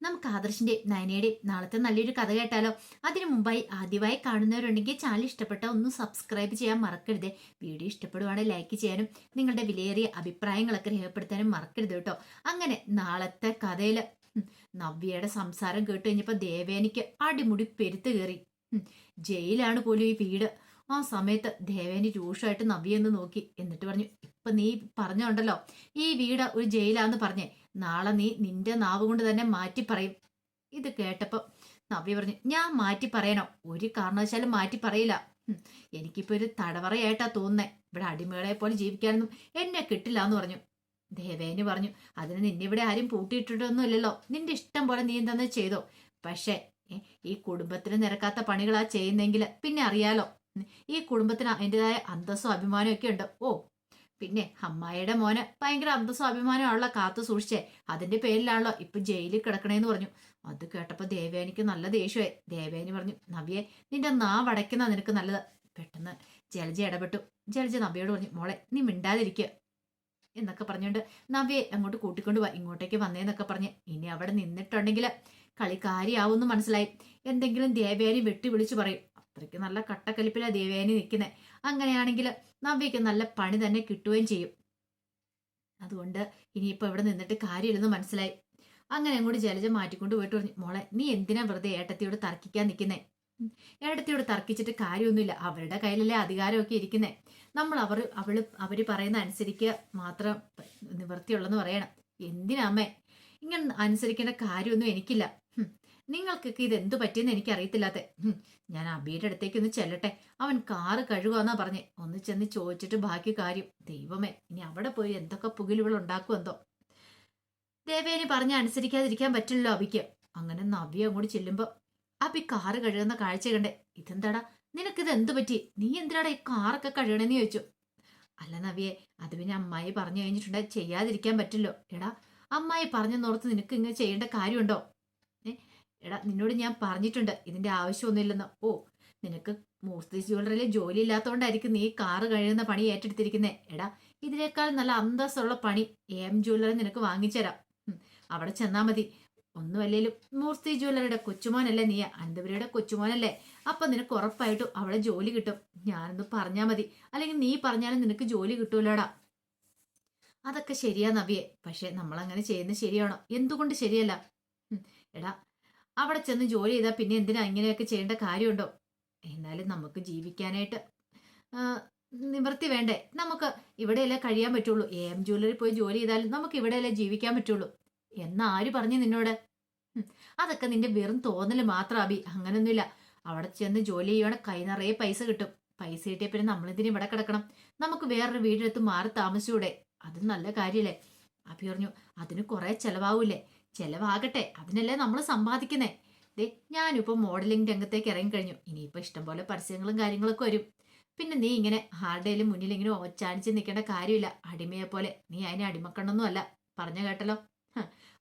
നമുക്ക് ആദർശിന്റെയും നയനയുടെയും നാളത്തെ നല്ലൊരു കഥ കേട്ടാലോ? അതിനു മുമ്പായി ആദ്യമായി കാണുന്നവരുണ്ടെങ്കിൽ ചാനൽ ഇഷ്ടപ്പെട്ട ഒന്ന് സബ്സ്ക്രൈബ് ചെയ്യാൻ മറക്കരുത്. വീഡിയോ ഇഷ്ടപ്പെടുവാണെങ്കിൽ ലൈക്ക് ചെയ്യാനും നിങ്ങളുടെ വിലയേറിയ അഭിപ്രായങ്ങളൊക്കെ രേഖപ്പെടുത്താനും മറക്കരുത് കേട്ടോ. അങ്ങനെ നാളത്തെ കഥയില് നവ്യയുടെ സംസാരം കേട്ട് കഴിഞ്ഞപ്പോ ദേവേനിക്ക് അടിമുടി പെരുത്ത് കയറി. ജയിലാണ് പോലും ഈ വീട്. ആ സമയത്ത് ദേവേനി രൂക്ഷമായിട്ട് നവ്യൊന്ന് നോക്കി, എന്നിട്ട് പറഞ്ഞു, ഇപ്പൊ നീ പറഞ്ഞുണ്ടല്ലോ ഈ വീട് ഒരു ജയിലാന്ന് പറഞ്ഞേ, നാളെ നീ നിന്റെ നാവ് കൊണ്ട് തന്നെ മാറ്റി പറയും. ഇത് കേട്ടപ്പോ നവ്യ പറഞ്ഞു, ഞാൻ മാറ്റി പറയണോ? ഒരു കാരണവശാലും മാറ്റി പറയില്ല. എനിക്കിപ്പോ ഒരു തടവറയായിട്ടാ തോന്നുന്നേ. ഇവിടെ അടിമകളെ പോലെ ജീവിക്കാനൊന്നും എന്നെ കിട്ടില്ല എന്ന് പറഞ്ഞു. ദേവേനി പറഞ്ഞു, അതിന് നിന്നെ ഇവിടെ ആരും പൂട്ടിയിട്ടിട്ടൊന്നും ഇല്ലല്ലോ, നിന്റെ ഇഷ്ടം പോലെ നീ എന്താന്ന് ചെയ്തോ. പക്ഷേ ഈ കുടുംബത്തിന് നിരക്കാത്ത പണികളാ ചെയ്യുന്നെങ്കിൽ പിന്നെ അറിയാലോ, ഈ കുടുംബത്തിന് അതിൻ്റെതായ അന്തസ്സും അഭിമാനവും ഒക്കെ ഉണ്ട്. ഓ പിന്നെ അമ്മായിയുടെ മോന് ഭയങ്കര അന്തസ്സും അഭിമാനമാണല്ലോ കാത്തു സൂക്ഷിച്ചേ, അതിന്റെ പേരിലാണല്ലോ ഇപ്പൊ ജയിലിൽ കിടക്കണേന്ന് പറഞ്ഞു. അത് കേട്ടപ്പോ ദേവേനിക്ക് നല്ല ദേഷ്യമായി. ദേവേനി പറഞ്ഞു, നവ്യെ നിന്റെ നാവടയ്ക്കുന്ന നിനക്ക് നല്ലത്. പെട്ടെന്ന് ജലജ ഇടപെട്ടു. ജലജ നവ്യയോട് പറഞ്ഞു, മോളെ നീ മിണ്ടാതിരിക്കുക എന്നൊക്കെ പറഞ്ഞുകൊണ്ട് നവ്യെ അങ്ങോട്ട് കൂട്ടിക്കൊണ്ട് പോവാ, ഇങ്ങോട്ടേക്ക് വന്നേന്നൊക്കെ പറഞ്ഞ്. ഇനി അവിടെ നിന്നിട്ടുണ്ടെങ്കിൽ കളിക്കാരിയാവുമെന്ന് മനസ്സിലായി. എന്തെങ്കിലും ദേവേനി വെട്ടി വിളിച്ചു പറയും. അത്രയ്ക്ക് നല്ല കട്ടക്കലിപ്പിലാ ദേവേനി നിൽക്കുന്നത്. അങ്ങനെയാണെങ്കിൽ നവ്യക്ക് നല്ല പണി തന്നെ കിട്ടുകയും ചെയ്യും. അതുകൊണ്ട് ഇനിയിപ്പോ ഇവിടെ നിന്നിട്ട് കാര്യമില്ലെന്ന് മനസ്സിലായി. അങ്ങനെ അങ്ങോട്ട് ജലജ മാറ്റിക്കൊണ്ട് പോയിട്ട് പറഞ്ഞു, മോളെ നീ എന്തിനാ വെറുതെ ഏട്ടത്തിയോട് തർക്കിക്കാൻ നിൽക്കുന്നേ? ഏട്ടത്തിയോട് തർക്കിച്ചിട്ട് കാര്യമൊന്നുമില്ല. അവരുടെ കയ്യിലല്ലേ അധികാരമൊക്കെ ഇരിക്കുന്നേ. നമ്മൾ അവര് പറയുന്ന അനുസരിക്കുക മാത്രം നിവൃത്തിയുള്ളെന്ന് പറയണം. എന്തിനാമ്മേ ഇങ്ങനെ അനുസരിക്കേണ്ട കാര്യമൊന്നും എനിക്കില്ല. നിങ്ങൾക്കൊക്കെ ഇത് എന്തു പറ്റിയെന്ന് എനിക്കറിയത്തില്ലാത്ത. ഞാൻ അബിയുടെ അടുത്തേക്ക് ഒന്ന് ചെല്ലട്ടെ, അവൻ കാറ് കഴുകുവാന്നാ പറഞ്ഞേ. ഒന്ന് ചെന്ന് ചോദിച്ചിട്ട് ബാക്കി കാര്യം. ദൈവമേ, ഇനി അവിടെ പോയി എന്തൊക്കെ പുകിലുകൾ ഉണ്ടാക്കുമെന്തോ. ദേവേനി പറഞ്ഞ അനുസരിക്കാതിരിക്കാൻ പറ്റില്ലല്ലോ അബിക്ക്. അങ്ങനെ നവ്യ അങ്ങോട്ട് ചെല്ലുമ്പോ അബി കാറ് കഴുകുന്ന കാഴ്ച കണ്ടേ. ഇതെന്താടാ, നിനക്കിത് എന്തു പറ്റി? നീ എന്തിനാടാ ഈ കാറൊക്കെ കഴുകണെന്ന് ചോദിച്ചു. അല്ല നവ്യെ, അത് പിന്നെ അമ്മായി പറഞ്ഞു കഴിഞ്ഞിട്ടുണ്ടെ ചെയ്യാതിരിക്കാൻ പറ്റില്ലോ. എടാ, അമ്മായി പറഞ്ഞെന്നോർത്ത് നിനക്ക് ഇങ്ങനെ ചെയ്യേണ്ട കാര്യമുണ്ടോ? എടാ, നിന്നോട് ഞാൻ പറഞ്ഞിട്ടുണ്ട് ഇതിന്റെ ആവശ്യമൊന്നുമില്ലെന്ന്. ഓ, നിനക്ക് മൂർത്തി ജ്വല്ലറിയിൽ ജോലി ഇല്ലാത്തതുകൊണ്ടായിരിക്കും നീ കാറ് കഴിയുന്ന പണി ഏറ്റെടുത്തിരിക്കുന്നേ. എടാ, ഇതിനേക്കാൾ നല്ല അന്തസ്സുള്ള പണി എം ജ്വല്ലറി നിനക്ക് വാങ്ങിച്ചുതരാം. അവിടെ ചെന്നാ മതി. ഒന്നുമല്ലേലും മൂർത്തി ജ്വല്ലറിയുടെ കൊച്ചുമോനല്ലേ നീ, അനന്തപുരിയുടെ കൊച്ചുമോനല്ലേ. അപ്പൊ നിനക്ക് ഉറപ്പായിട്ടും അവിടെ ജോലി കിട്ടും. ഞാനൊന്ന് പറഞ്ഞാ മതി, അല്ലെങ്കിൽ നീ പറഞ്ഞാലും നിനക്ക് ജോലി കിട്ടൂലോടാ. അതൊക്കെ ശരിയാ നവ്യെ, പക്ഷെ നമ്മൾ അങ്ങനെ ചെയ്യുന്നത് ശരിയാണോ? എന്തുകൊണ്ട് ശരിയല്ല? എടാ, അവിടെ ചെന്ന് ജോലി ചെയ്താൽ പിന്നെ എന്തിനാ ഇങ്ങനെയൊക്കെ ചെയ്യേണ്ട കാര്യമുണ്ടോ? എന്നാലും നമുക്ക് ജീവിക്കാനായിട്ട് നിവൃത്തി വേണ്ടേ? നമുക്ക് ഇവിടെയല്ലേ കഴിയാൻ പറ്റുള്ളൂ. എം ജ്വല്ലറി പോയി ജോലി ചെയ്താലും നമുക്ക് ഇവിടെയല്ലേ ജീവിക്കാൻ പറ്റുള്ളൂ. എന്നാര് പറഞ്ഞു നിന്നോട്? അതൊക്കെ നിന്റെ വെറും തോന്നല് മാത്രം അബി. അങ്ങനൊന്നുമില്ല. അവിടെ ചെന്ന് ജോലി ചെയ്യുവാണ്, കൈ നിറയെ പൈസ കിട്ടും. പൈസ കിട്ടിയ പിന്നെ നമ്മളിതിന് ഇവിടെ കിടക്കണം. നമുക്ക് വേറൊരു വീടെടുത്ത് മാറി താമസിച്ചൂടെ? അത് നല്ല കാര്യല്ലേ? അബി പറഞ്ഞു, അതിന് കുറെ ചെലവാവൂലേ? ചെലവാകട്ടെ, അതിനല്ലേ നമ്മൾ സമ്പാദിക്കുന്നേ. ദേ, ഞാനിപ്പോ മോഡലിംഗ് രംഗത്തേക്ക് ഇറങ്ങിക്കഴിഞ്ഞു. ഇനിയിപ്പോ ഇഷ്ടംപോലെ പരസ്യങ്ങളും കാര്യങ്ങളൊക്കെ വരും. പിന്നെ നീ ഇങ്ങനെ ആരുടെയും മുന്നിൽ ഇങ്ങനെ ഓച്ചാനിച്ച് നിൽക്കേണ്ട കാര്യമില്ല. അടിമയെ പോലെ നീ അതിനെ അടിമക്കണ്ണൊന്നും അല്ല. പറഞ്ഞു കേട്ടല്ലോ.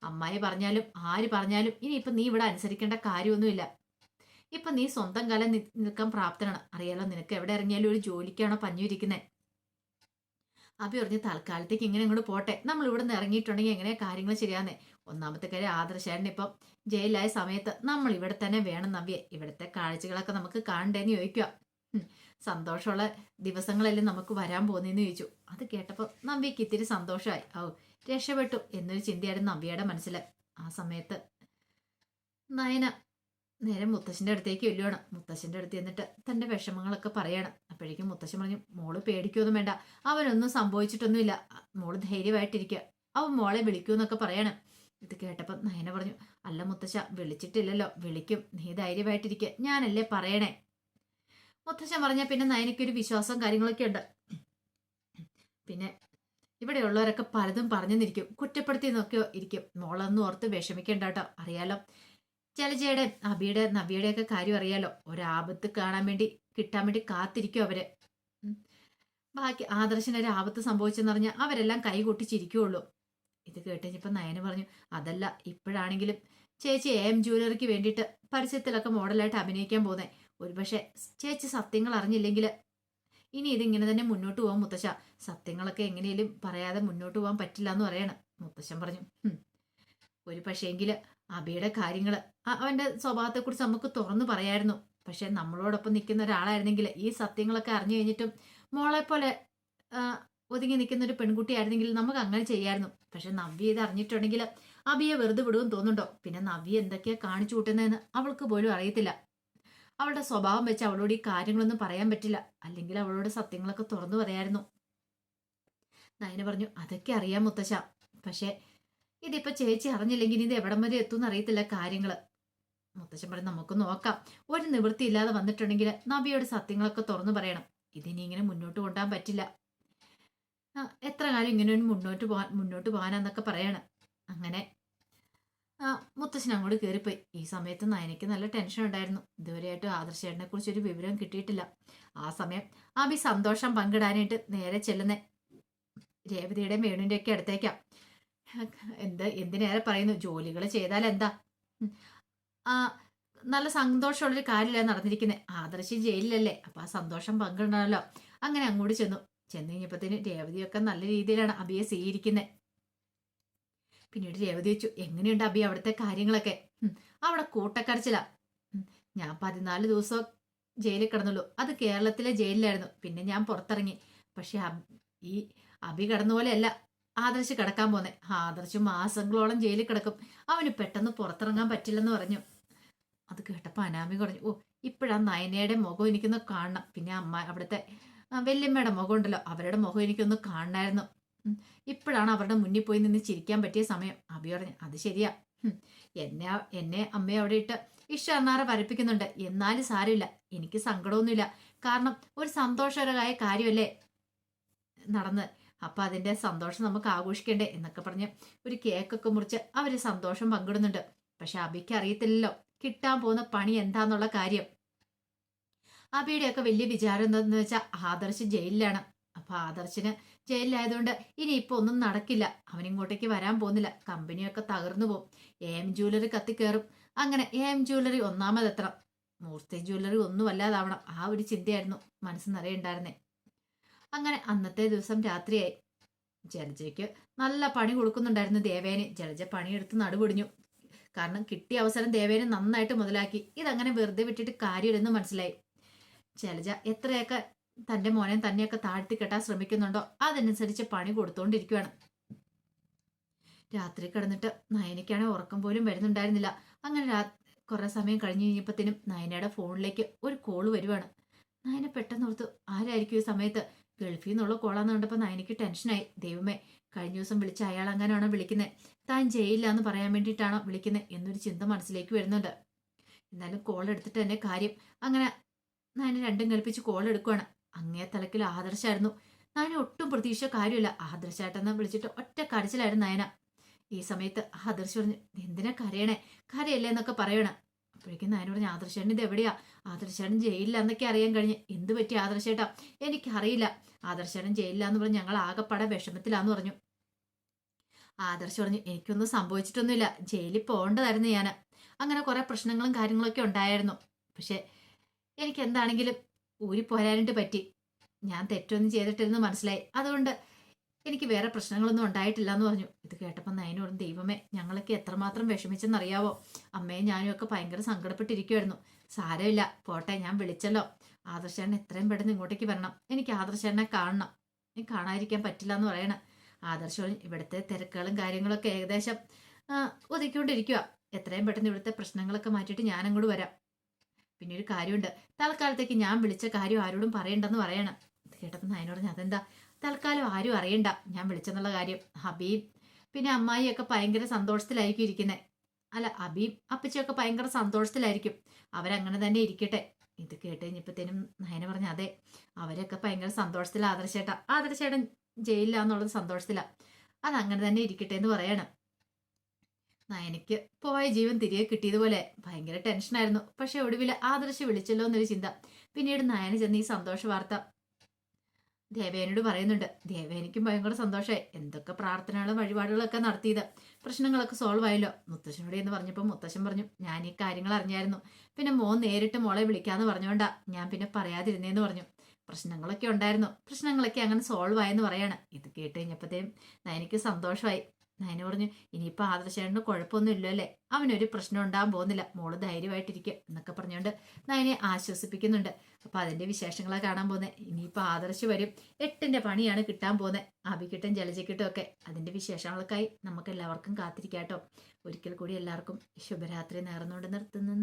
അമ്മായി പറഞ്ഞാലും ആര് പറഞ്ഞാലും ഇനിയിപ്പൊ നീ ഇവിടെ അനുസരിക്കേണ്ട കാര്യമൊന്നുമില്ല. ഇപ്പൊ നീ സ്വന്തം കാലം നിൽക്കാൻ പ്രാപ്തനാണ്. അറിയാലോ, നിനക്ക് എവിടെ ഇറങ്ങിയാലും ഒരു ജോലിക്കാണോ പഞ്ഞിരിക്കുന്നത്. അബി പറഞ്ഞ്, തൽക്കാലത്തേക്ക് ഇങ്ങനെ ഇങ്ങോട്ട് പോട്ടെ. നമ്മൾ ഇവിടെ നിന്ന് ഇറങ്ങിയിട്ടുണ്ടെങ്കിൽ എങ്ങനെയാ കാര്യങ്ങൾ ശരിയാന്നേ. ഒന്നാമത്തെ കാര്യം, ആദർശേട്ടൻ ഇപ്പം ജയിലായ സമയത്ത് നമ്മൾ ഇവിടെ തന്നെ വേണം നവ്യെ. ഇവിടുത്തെ കാഴ്ചകളൊക്കെ നമുക്ക് കാണണ്ടേന്ന് ചോദിക്കുക. സന്തോഷമുള്ള ദിവസങ്ങളല്ലേ നമുക്ക് വരാൻ പോകുന്നതെന്ന് ചോദിച്ചു. അത് കേട്ടപ്പോൾ നവ്യക്ക് ഇത്തിരി സന്തോഷമായി. ഓ, രക്ഷപ്പെട്ടു എന്നൊരു ചിന്തയായിരുന്നു നവ്യയുടെ മനസ്സിൽ. ആ സമയത്ത് നയന നേരെ മുത്തശ്ശന്റെ അടുത്തേക്ക് വെല്ലുവാണ്. മുത്തശ്ശന്റെ അടുത്ത് എന്നിട്ട് തന്റെ വിഷമങ്ങളൊക്കെ പറയാണ്. അപ്പോഴേക്കും മുത്തശ്ശൻ പറഞ്ഞു, മോള് പേടിക്കൊന്നും വേണ്ട, അവനൊന്നും സംഭവിച്ചിട്ടൊന്നുമില്ല, മോള് ധൈര്യമായിട്ടിരിക്കുക, അവൻ മോളെ വിളിക്കൂന്നൊക്കെ പറയാണ്. ഇത് കേട്ടപ്പോൾ നയന പറഞ്ഞു, അല്ല മുത്തശ്ശ, വിളിച്ചിട്ടില്ലല്ലോ. വിളിക്കും, നീ ധൈര്യമായിട്ടിരിക്കുക, ഞാനല്ലേ പറയണേ. മുത്തശ്ശൻ പറഞ്ഞാൽ പിന്നെ നയനയ്ക്കൊരു വിശ്വാസവും കാര്യങ്ങളൊക്കെ ഉണ്ട്. പിന്നെ ഇവിടെയുള്ളവരൊക്കെ പലതും പറഞ്ഞെന്നിരിക്കും, കുറ്റപ്പെടുത്തി നോക്കിയോ ഇരിക്കും. മോളൊന്നും ഓർത്ത് വിഷമിക്കണ്ട കേട്ടോ. അറിയാലോ, ജലജയുടെ അബിയുടെ നവ്യയുടെ ഒക്കെ കാര്യം അറിയാലോ. ഒരാപത്ത് കിട്ടാൻ വേണ്ടി കാത്തിരിക്കും അവര്. ബാക്കി ആദർശന് ഒരു ആപത്ത് സംഭവിച്ചെന്ന് പറഞ്ഞാൽ അവരെല്ലാം കൈകൊട്ടി ചിരിക്കുള്ളൂ. ഇത് കേട്ടുകഴിഞ്ഞപ്പോ നയന് പറഞ്ഞു, അതല്ല, ഇപ്പോഴാണെങ്കിലും ചേച്ചി എം ജ്വല്ലറിക്ക് വേണ്ടിയിട്ട് പരസ്യത്തിലൊക്കെ മോഡലായിട്ട് അഭിനയിക്കാൻ പോകുന്നേ. ഒരുപക്ഷെ ചേച്ചി സത്യങ്ങൾ അറിഞ്ഞില്ലെങ്കിൽ ഇനി ഇതിങ്ങനെ തന്നെ മുന്നോട്ട് പോകാൻ മുത്തശ്ശ. സത്യങ്ങളൊക്കെ എങ്ങനെയും പറയാതെ മുന്നോട്ട് പോകാൻ പറ്റില്ല എന്ന് പറയണം. മുത്തശ്ശൻ പറഞ്ഞു, ഒരു പക്ഷേങ്കിൽ അബിയുടെ കാര്യങ്ങൾ അവൻ്റെ സ്വഭാവത്തെക്കുറിച്ച് നമുക്ക് തുറന്നു പറയായിരുന്നു. പക്ഷെ നമ്മളോടൊപ്പം നിൽക്കുന്ന ഒരാളായിരുന്നെങ്കിൽ ഈ സത്യങ്ങളൊക്കെ അറിഞ്ഞു കഴിഞ്ഞിട്ടും മോളെ പോലെ ഒതുങ്ങി നിൽക്കുന്ന ഒരു പെൺകുട്ടിയായിരുന്നെങ്കിൽ നമുക്ക് അങ്ങനെ ചെയ്യായിരുന്നു. പക്ഷെ നവ്യ ഇത് അറിഞ്ഞിട്ടുണ്ടെങ്കിൽ അബിയെ വെറുതെ വിടുമെന്ന് തോന്നുന്നുണ്ടോ? പിന്നെ നവ്യ എന്തൊക്കെയാ കാണിച്ചു കൂട്ടുന്നതെന്ന് അവൾക്ക് പോലും അറിയത്തില്ല. അവളുടെ സ്വഭാവം വെച്ച് അവളോട് ഈ കാര്യങ്ങളൊന്നും പറയാൻ പറ്റില്ല. അല്ലെങ്കിൽ അവളോട് സത്യങ്ങളൊക്കെ തുറന്നു പറയായിരുന്നു. നയന പറഞ്ഞു, അതൊക്കെ അറിയാം മുത്തശ്ശ. പക്ഷേ ഇതിപ്പോ ചേച്ചി അറിഞ്ഞില്ലെങ്കിൽ ഇത് എവിടം വരെ എത്തുമെന്ന് അറിയത്തില്ല കാര്യങ്ങള്. മുത്തശ്ശൻ പറഞ്ഞു, നമുക്ക് നോക്കാം. ഒരു നിവൃത്തി ഇല്ലാതെ വന്നിട്ടുണ്ടെങ്കിൽ നബിയോട് സത്യങ്ങളൊക്കെ തുറന്നു പറയണം. ഇതിനി ഇങ്ങനെ മുന്നോട്ട് കൊണ്ടുപോകാൻ പറ്റില്ല. എത്ര കാലം ഇങ്ങനെ മുന്നോട്ട് പോകാനാന്നൊക്കെ പറയണം. അങ്ങനെ മുത്തശ്ശൻ അങ്ങോട്ട് കയറിപ്പോയി. ഈ സമയത്ത് നയനയ്ക്ക് നല്ല ടെൻഷൻ ഉണ്ടായിരുന്നു. ഇതുവരെയായിട്ട് ആദർശേട്ടനെ കുറിച്ച് ഒരു വിവരം കിട്ടിയിട്ടില്ല. ആ സമയം അബി സന്തോഷം പങ്കിടാനായിട്ട് നേരെ ചെല്ലുന്നേ രേവതിയുടെ വേണുവിന്റെ ഒക്കെ അടുത്തേക്കാം. എന്തിനേറെ പറയുന്നു, ജോലികൾ ചെയ്താൽ എന്താ, നല്ല സന്തോഷമുള്ളൊരു കാര്യമില്ല നടന്നിരിക്കുന്നത്. ആദർശി ജയിലിലല്ലേ, അപ്പൊ ആ സന്തോഷം പങ്കിടണമല്ലോ. അങ്ങനെ അങ്ങോട്ട് ചെന്നു കഴിഞ്ഞപ്പത്തിന് രേവതിയൊക്കെ നല്ല രീതിയിലാണ് അബിയെ സ്വീകരിക്കുന്നത്. പിന്നീട് രേവതി വെച്ചു, എങ്ങനെയുണ്ട് അബി അവിടുത്തെ കാര്യങ്ങളൊക്കെ? അവിടെ കൂട്ടക്കരച്ചില. ഞാൻ 14 ദിവസം ജയിലിൽ കിടന്നുള്ളൂ. അത് കേരളത്തിലെ ജയിലിലായിരുന്നു. പിന്നെ ഞാൻ പുറത്തിറങ്ങി. പക്ഷെ ഈ അബി കിടന്ന പോലെയല്ല ആദർശ് കിടക്കാൻ പോന്നെ. ആദർശ് മാസങ്ങളോളം ജയിലിൽ കിടക്കും. അവന് പെട്ടെന്ന് പുറത്തിറങ്ങാൻ പറ്റില്ലെന്ന് പറഞ്ഞു. അത് കേട്ടപ്പോൾ അനാമി പറഞ്ഞു, ഓ ഇപ്പോഴാ നയനയുടെ മുഖം എനിക്കൊന്ന് കാണണം. പിന്നെ അവിടുത്തെ വല്യമ്മയുടെ മുഖം ഉണ്ടല്ലോ, അവരുടെ മുഖം എനിക്കൊന്ന് കാണണമായിരുന്നു. ഇപ്പോഴാണ് അവരുടെ മുന്നിൽ പോയി നിന്ന് ചിരിക്കാൻ പറ്റിയ സമയം. അബി പറഞ്ഞു, അത് ശരിയാ. എന്നെ അമ്മയെ അവിടെ ഇട്ട് ഇഷ്ടന്നാറെ വരപ്പിക്കുന്നുണ്ട്. എന്നാലും സാരമില്ല, എനിക്ക് സങ്കടമൊന്നുമില്ല. കാരണം ഒരു സന്തോഷകരമായ കാര്യമല്ലേ നടന്ന്. അപ്പൊ അതിന്റെ സന്തോഷം നമുക്ക് ആഘോഷിക്കണ്ടേ എന്നൊക്കെ പറഞ്ഞ് ഒരു കേക്കൊക്കെ മുറിച്ച് അവര് സന്തോഷം പങ്കിടുന്നുണ്ട്. പക്ഷെ അബിക്ക് അറിയത്തില്ലല്ലോ കിട്ടാൻ പോകുന്ന പണി എന്താന്നുള്ള കാര്യം. അബിയുടെയൊക്കെ വലിയ വിചാരം എന്താന്ന് വെച്ചാൽ ആദർശ് ജയിലിലാണ്. അപ്പൊ ആദർശിന് ജയിലിലായതുകൊണ്ട് ഇനി ഇപ്പൊ ഒന്നും നടക്കില്ല. അവനിങ്ങോട്ടേക്ക് വരാൻ പോകുന്നില്ല. കമ്പനിയൊക്കെ തകർന്നു പോകും. AM ജ്വല്ലറി കത്തിക്കയറും. അങ്ങനെ AM ജ്വല്ലറി ഒന്നാമതെത്തണം. മൂർത്തി ജ്വല്ലറി ഒന്നും അല്ലാതാവണം. ആ ഒരു ചിന്തയായിരുന്നു മനസ്സ് നിറയെ ഉണ്ടായിരുന്നേ. അങ്ങനെ അന്നത്തെ ദിവസം രാത്രിയായി. ജലജയ്ക്ക് നല്ല പണി കൊടുക്കുന്നുണ്ടായിരുന്നു ദേവേന്. ജലജ പണിയെടുത്ത് നടുപിടിഞ്ഞു. കാരണം കിട്ടിയ അവസരം ദേവേനെ നന്നായിട്ട് മുതലാക്കി. ഇതങ്ങനെ വെറുതെ വിട്ടിട്ട് കാര്യമില്ലെന്ന് മനസ്സിലായി. ജലജ എത്രയൊക്കെ തന്റെ മോനെ തന്നെയൊക്കെ താഴ്ത്തി കെട്ടാൻ ശ്രമിക്കുന്നുണ്ടോ അതനുസരിച്ച് പണി കൊടുത്തോണ്ടിരിക്കുകയാണ്. രാത്രി കിടന്നിട്ട് നയനയ്ക്കാണെങ്കിൽ ഉറക്കം പോലും വരുന്നുണ്ടായിരുന്നില്ല. അങ്ങനെ കുറെ സമയം കഴിഞ്ഞ് കഴിഞ്ഞപ്പത്തിനും നയനയുടെ ഫോണിലേക്ക് ഒരു കോള് വരുവാണ്. നയന പെട്ടെന്ന് ഓർത്തു, ആരായിരിക്കും ഈ സമയത്ത്? ഗൾഫിൽ നിന്നുള്ള കോളാന്ന് കണ്ടപ്പോൾ നയനയ്ക്ക് ടെൻഷനായി. ദൈവമേ, കഴിഞ്ഞ ദിവസം വിളിച്ച അയാൾ അങ്ങനെയാണോ വിളിക്കുന്നത്? താൻ ജയിലിലാന്ന് പറയാൻ വേണ്ടിയിട്ടാണോ വിളിക്കുന്നത് എന്നൊരു ചിന്ത മനസ്സിലേക്ക് വരുന്നുണ്ട്. എന്നാലും കോൾ എടുത്തിട്ട് തന്നെ കാര്യം. അങ്ങനെ നയന രണ്ടും കൽപ്പിച്ച് കോൾ എടുക്കുവാണ്. അങ്ങേ തലക്കിൽ ആദർശായിരുന്നു. നയന ഒട്ടും പ്രതീക്ഷ കാര്യമില്ല. ആദർശായിട്ടെന്ന് വിളിച്ചിട്ട് ഒറ്റ കരച്ചിലായിരുന്നു നയന. ഈ സമയത്ത് ആദർശ് പറഞ്ഞു, എന്തിനാ കരയണേ? കരയല്ലേ എന്നൊക്കെ പറയണം. അപ്പോഴേക്കും നയന പറഞ്ഞു, ആദർശേട്ടൻ ഇത് എവിടെയാ? ആദർശേട്ടൻ ജയിലിലാന്നൊക്കെ അറിയാൻ കഴിഞ്ഞ്. എന്ത് പറ്റി ആദർശേട്ടാ? എനിക്കറിയില്ല. ആദർശേട്ടൻ ജയിലിലാന്ന് പറഞ്ഞ് ഞങ്ങൾ ആകെപ്പാടെ വിഷമത്തിലാന്ന് പറഞ്ഞു. ആദർശ് പറഞ്ഞു, എനിക്കൊന്നും സംഭവിച്ചിട്ടൊന്നുമില്ല. ജയിലിൽ പോകേണ്ടതായിരുന്നു ഞാൻ. അങ്ങനെ കുറെ പ്രശ്നങ്ങളും കാര്യങ്ങളൊക്കെ ഉണ്ടായിരുന്നു. പക്ഷെ എനിക്ക് എന്താണെങ്കിലും ഊരിപ്പോരാനായിട്ട് പറ്റി. ഞാൻ തെറ്റൊന്നും ചെയ്തിട്ടില്ലെന്ന് മനസ്സിലായി. അതുകൊണ്ട് എനിക്ക് വേറെ പ്രശ്നങ്ങളൊന്നും ഉണ്ടായിട്ടില്ല എന്ന് പറഞ്ഞു. ഇത് കേട്ടപ്പോൾ നയനോടും, ദൈവമേ, ഞങ്ങളൊക്കെ എത്രമാത്രം വിഷമിച്ചെന്നറിയാവോ? അമ്മയും ഞാനും ഒക്കെ ഭയങ്കര സങ്കടപ്പെട്ടിരിക്കുമായിരുന്നു. സാരമില്ല, പോട്ടെ, ഞാൻ വിളിച്ചല്ലോ. ആദർശേട്ടൻ എത്രയും പെട്ടെന്ന് ഇങ്ങോട്ടേക്ക് വരണം. എനിക്ക് ആദർശേട്ടനെ കാണണം. എനിക്ക് കാണാതിരിക്കാൻ പറ്റില്ല എന്ന് പറയണം. ആദർശം ഇവിടുത്തെ തിരക്കുകളും കാര്യങ്ങളൊക്കെ ഏകദേശം ഒതുക്കിക്കൊണ്ടിരിക്കുക. എത്രയും പെട്ടെന്ന് ഇവിടുത്തെ പ്രശ്നങ്ങളൊക്കെ മാറ്റിയിട്ട് ഞാൻ അങ്ങോട്ട് വരാം. പിന്നെ ഒരു കാര്യമുണ്ട്, തൽക്കാലത്തേക്ക് ഞാൻ വിളിച്ച കാര്യം ആരോടും പറയണ്ടെന്ന് പറയണം. ഇത് കേട്ടപ്പോൾ നയനോട് പറഞ്ഞു, അതെന്താ? തൽക്കാലം ആരും അറിയണ്ട ഞാൻ വിളിച്ചെന്നുള്ള കാര്യം. അബിയും പിന്നെ അമ്മായിയൊക്കെ ഭയങ്കര സന്തോഷത്തിലായിരിക്കും ഇരിക്കുന്നത്. അല്ല, അബിയും അപ്പച്ചിയൊക്കെ ഭയങ്കര സന്തോഷത്തിലായിരിക്കും. അവരങ്ങനെ തന്നെ ഇരിക്കട്ടെ. ഇത് കേട്ട് കഴിഞ്ഞപ്പോഴത്തേനും നയന പറഞ്ഞു, അതെ, അവരൊക്കെ ഭയങ്കര സന്തോഷത്തില. ആദർശേട്ടൻ ജയിലിലാന്നുള്ളത് സന്തോഷത്തില. അതങ്ങനെ തന്നെ ഇരിക്കട്ടെ എന്ന് പറയണം. നയനയ്ക്ക് പോയ ജീവൻ തിരികെ കിട്ടിയതുപോലെ ഭയങ്കര ടെൻഷനായിരുന്നു. പക്ഷെ ഒടുവിൽ ആദർശ് വിളിച്ചല്ലോ എന്നൊരു ചിന്ത. പിന്നീട് നയന ചെന്ന് ഈ സന്തോഷ വാർത്ത ദേവേനോട് പറയുന്നുണ്ട്. ദേവേനയ്ക്കും ഭയങ്കര സന്തോഷമായി. എന്തൊക്കെ പ്രാർത്ഥനകളും വഴിപാടുകളൊക്കെ നടത്തിയത്. പ്രശ്നങ്ങളൊക്കെ സോൾവ് ആയല്ലോ. മുത്തശ്ശനോട് എന്ന് പറഞ്ഞപ്പോൾ മുത്തശ്ശൻ പറഞ്ഞു, ഞാൻ ഈ കാര്യങ്ങൾ അറിഞ്ഞായിരുന്നു. പിന്നെ മോൻ നേരിട്ട് മോളെ വിളിക്കാന്ന് പറഞ്ഞുകൊണ്ടാ ഞാൻ പിന്നെ പറയാതിരുന്നേന്ന് പറഞ്ഞു. പ്രശ്നങ്ങളൊക്കെ ഉണ്ടായിരുന്നു. പ്രശ്നങ്ങളൊക്കെ അങ്ങനെ സോൾവ് ആയെന്ന് പറയാണ്. ഇത് കേട്ട് കഴിഞ്ഞപ്പോഴത്തേനും നയനയ്ക്ക് സന്തോഷമായി. നയന പറഞ്ഞു ഇനിയിപ്പോൾ ആദർശേട്ടന് കുഴപ്പമൊന്നും ഇല്ലല്ലേ, അവനൊരു പ്രശ്നം ഉണ്ടാകാൻ പോകുന്നില്ല, മോള് ധൈര്യമായിട്ടിരിക്കുക എന്നൊക്കെ പറഞ്ഞുകൊണ്ട് നയനെ ആശ്വസിപ്പിക്കുന്നുണ്ട്. അപ്പൊ അതിന്റെ വിശേഷങ്ങളാണ് കാണാൻ പോകുന്നത്. ഇനിയിപ്പോൾ ആദർശ് വരും, 8ന്റെ പണിയാണ് കിട്ടാൻ പോകുന്നത്, അഭിക്കിട്ടും ജലജക്കിട്ടും ഒക്കെ. അതിന്റെ വിശേഷങ്ങൾക്കായി നമുക്ക് എല്ലാവർക്കും കാത്തിരിക്കാട്ടോ. ഒരിക്കൽ കൂടി എല്ലാവർക്കും ശുഭരാത്രി നേർന്നുകൊണ്ട് നിർത്തുന്നു.